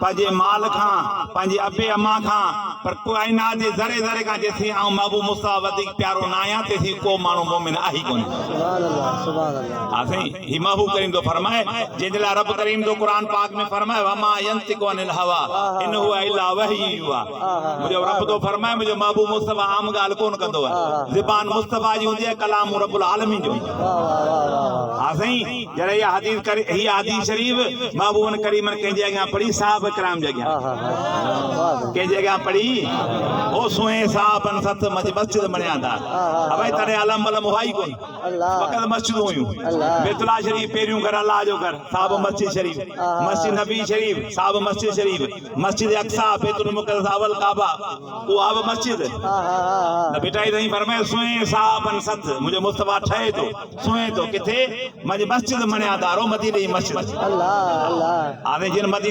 पंहिंजे माल खां पंहिंजे अबे अम्मा खां पर काइनात जे ज़रे ज़रे खां जेसीं आऊं महबूब मुस्तफा वधीक प्यारो न आहियां तेसीं को माण्हू मोमिन आहे ई कोन्हे। हा साईं, ही महबूब करीम थो फरमाए जंहिंजे लाइ रब करीम थो क़ुरान पाक में फरमाए वमा यंतिकु अनिल हवा इन हुवा इल्ला वही युहा। मुंहिंजो रब थो फरमाए मुंहिंजो महबूब मुस्तफा आम ॻाल्हि कोन कंदो आहे, ज़बान मुस्तफा जी हूंदी आहे, कलाम रब्बुल आलमीन जो। हा साईं, जॾहिं हीअ हदीस शरीफ़ महबूबन करीमन कंहिंजे अॻियां पढ़ी साहब कराम जे अॻियां कंहिंजे अॻियां पढ़ी ओ सुहे साहबन सत मस्जिद बणिया था। भाई तॾहिं अलम अलम हुआ ई कोन, फ़क़ति मस्जिदूं हुयूं। बैतुल्लाह शरीफ़ पहिरियों घर अल्लाह जो घर, साहब मस्जिद शरीफ़, मस्जिद नबी शरीफ़, साहब मस्जिद शरीफ़, मस्जिद अक्सा, बैतुल मुक़द्दस अवल काबा, उहा बि मस्जिद। न बेटा इदां फरमाए सुहे साहबन सत, मुंहिंजो मुस्तफा ठहे थो सुहे थो किथे मुंहिंजी मस्जिद मणिया था, रो मदीने जी मस्जिद। हाणे जिन